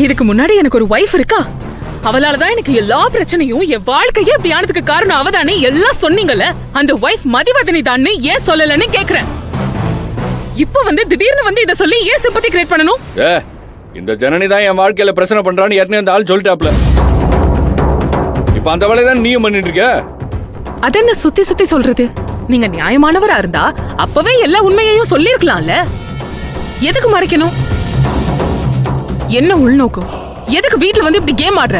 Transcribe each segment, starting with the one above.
இதுக்கு முன்னாடி எனக்கு ஒரு வைஃப் இருக்கா, அவளாலதான் எனக்கு எல்லா பிரச்சனையும், என் வாழ்க்கையே இப்படி ஆனதுக்கு காரணம் அவதானே எல்லாம் சொன்னீங்கல்ல. அந்த வைஃப் மதிவதனி தான் ஏன் சொல்லலன்னு கேக்குறேன். இப்ப வந்து திடீர்னு வந்து இத சொல்லி ஏன் சிம்பத்தி கிரியேட் பண்ணணும்? இந்த ஜனனி தான் என் வாழ்க்கையில பிரச்சனை பண்றான்னு ஏற்கனவே அந்த ஆள் சொல்லிட்டாப்ல. இப்ப அந்த வேலையை தான் நீயும் பண்ணிட்டு இருக்க. அதென்ன சுத்தி சுத்தி சொல்றது? நீங்க நியாயமானவரா இருந்தா அப்பவே எல்லா உண்மையையும் சொல்லிருக்கலாம்ல. எதுக்கு மறைக்கணும்? என்ன உள்நோக்கம்? எதுக்கு வீட்ல வந்து இப்படி கேம் ஆடுற?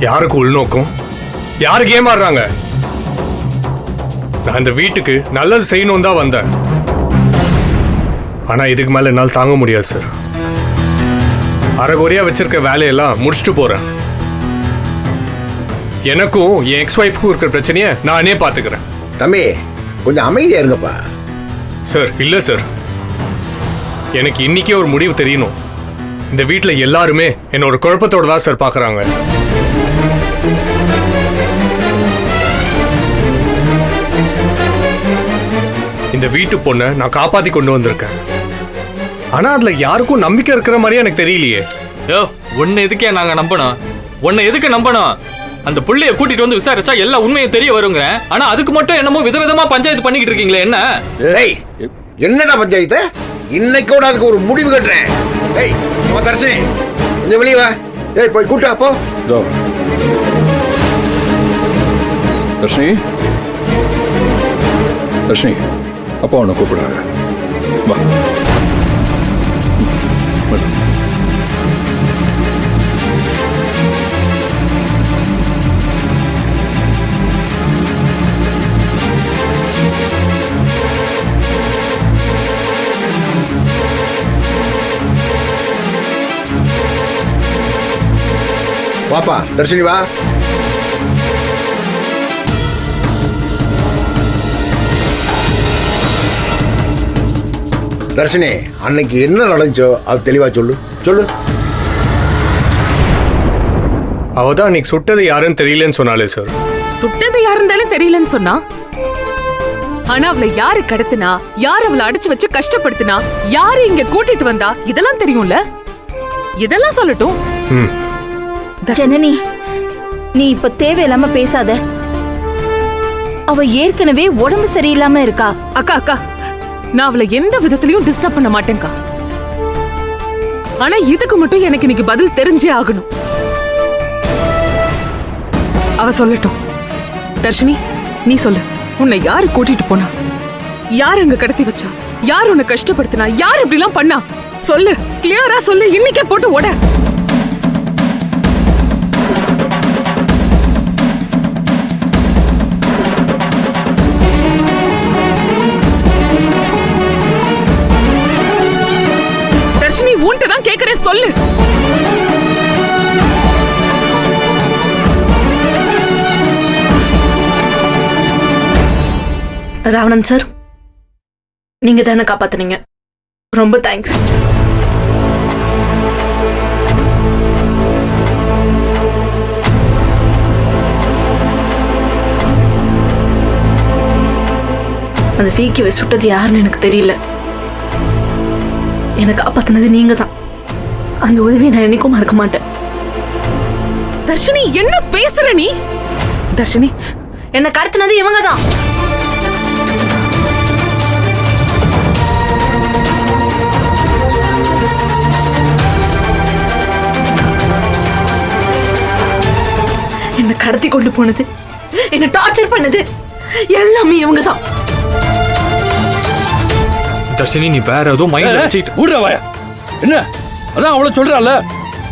யாருக்கு உள்நோக்கம்? யாரு கேம் ஆடுறாங்க? நான் இந்த வீட்டுக்கு நல்லது செய்யணும் தான் வந்தேன். ஆனா இதுக்கு மேல என்னால் தாங்க முடியாது சார். அரைகுறையா வச்சிருக்க வேலையெல்லாம் முடிச்சுட்டு போறேன். எனக்கும் என் எக்ஸ் ஒய்ஃப்க்கும் இருக்கிற பிரச்சனையை நானே பாத்துக்கிறேன். தம்பி கொஞ்சம் அமைதியா இருங்கப்பா. சார் இல்ல சார், எனக்கு இன்னைக்கே ஒரு முடிவு தெரியணும். இந்த வீட்டில் எல்லாருமே என்ன ஒரு குழப்பத்தோட தான் சார் பாக்குறாங்க. இந்த வீட்டு பொண்ணை நான் காப்பாத்தி கொண்டு வந்திருக்கேன். ஆனா அதுல யாருக்கும் நம்பிக்கை இருக்கிற மாதிரியே எனக்கு தெரியலையே. யோ, உன்னை எதுக்கே நாங்க நம்பணும்? உன்னை எதுக்கு நம்பணும்? அந்த புள்ளைய கூட்டிட்டு வந்து விசாரிச்சா எல்லா உண்மையும் தெரிய வருங்க. ஆனா அதுக்கு மட்டும் என்னமோ விதவிதமா பஞ்சாயத்து பண்ணிக்கிட்டு இருக்கீங்களே, என்ன? ஏய், என்னடா பஞ்சாயத்து? இன்னைக்கோட அதுக்கு ஒரு முடிவு கட்டுறேன். ஏய் தர்ஷினி, கொஞ்சம் வெளியே வா. ஏய் போய் கூட்டா போ. தர்ஷினி, தர்ஷினி, அப்பா உன்னை கூப்பிடுறாங்க. வா. வாப்பா தர்ஷினி வா. தர்ஷினி, அன்னைக்கு என்ன நடந்துச்சோ அது தெளிவா சொல்லு. சொல்லு. அவதான் அன்னைக்கு சுட்டது யாருன்னு தெரியலன்னு சொன்னாலே சார். சுட்டது யாருன்னு தெரியலன்னு சொன்னா, ஆனா அவளை யாரு கடத்தினா, யார் அவளை அடிச்சு வச்சு கஷ்டப்படுத்தினா, யாரு இங்க கூட்டிட்டு வந்தா, இதெல்லாம் தெரியும்ல. இதெல்லாம் சொல்லட்டும். ஜனனி, நீ இப்ப தேவையில்லாம பேசாத. அவ ஏற்கனவே உடம்பு சரியில்லாம இருக்கா. அக்கா அக்கா, நான் அவளை எந்த விதத்திலையும் டிஸ்டர்ப் பண்ண மாட்டேன்க்கா. ஆனா இதுக்கு மட்டும் எனக்கு இன்னைக்கு பதில் தெரிஞ்சே ஆகணும். அவ சொல்லட்டும். தர்ஷினி, நீ சொல்லு. உன்னை யாரு கூட்டிட்டு போனா? யாரு அங்க கடத்தி வச்சா? யார் உன்னை கஷ்டப்படுத்தினா? யார் இப்படி எல்லாம் பண்ணா? சொல்லு, கிளியரா சொல்லு. இன்னைக்கே போட்டு ஓட. தர்ஷினி, உன்கிட்ட தான் கேக்குறேன், சொல்லு. ராவணன் சார், நீங்க தானே காப்பாத்துனீங்க. ரொம்ப தேங்க்ஸ். அந்த ஃபீக்கிவை சுட்டது யாருன்னு எனக்கு தெரியல. எனக்கு காப்பாத்தினது நீங்க தான். அந்த உதவியை நான் என்னைக்கும் மறக்க மாட்டேன். தர்ஷினி, என்ன பேசுற நீ? தர்ஷினி, என்ன கடத்தினது இவங்க தான். என்ன கடத்தி கொண்டு போனது, என்ன டார்ச்சர் பண்ணது எல்லாமே இவங்க தான். தர்ஷினி, நீ வேற ஏதோ மைண்ட் வச்சிட்டு ஊடுற வாயா. என்ன அதான் அவ்வளவு சொல்றாள்.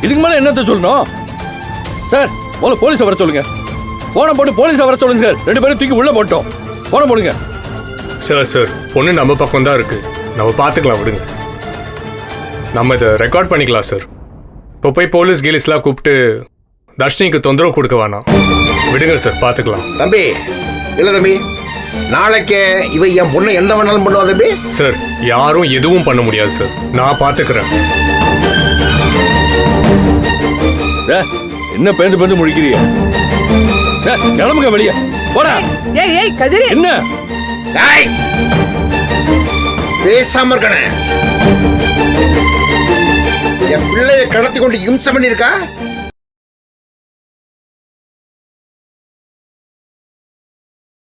இதுக்கு மேல என்னத்த சொல்லணும்? சார், முதல்ல போலீஸை வர சொல்லுங்க. போன போட்டு போலீஸை வர சொல்லுங்க சார். 2 பேரும் தூக்கி உள்ள போட்டோம். போன போடுங்க சார். சார், பொண்ணு நம்ம பக்கம் தான் இருக்கு. நம்ம பார்த்துக்கலாம், விடுங்க. நம்ம இதை ரெக்கார்ட் பண்ணிக்கலாம் சார். இப்போ போய் போலீஸ் கீலீஸ்லாம் கூப்பிட்டு தர்ஷினிக்கு தொந்தரவு கொடுக்க வேணாம். விடுங்க சார், பார்த்துக்கலாம். தம்பி இல்ல தம்பி, நாளைக்கு இவ என் பொண்ணை என்ன வேணாலும் பண்ணுவா தம்பி. சார், யாரும் எதுவும் பண்ண முடியாது சார். நான் பார்த்துக்கிறேன். என்ன பேந்து பேந்து முடிக்கிறீங்க? கிளம்புங்க வெளியே. போடா. ஏய் ஏய் கதிரி, என்ன பேசாம இருக்கனே. என் பிள்ளைய கடத்தி கொண்டு இம்சம் பண்ணியிருக்கா.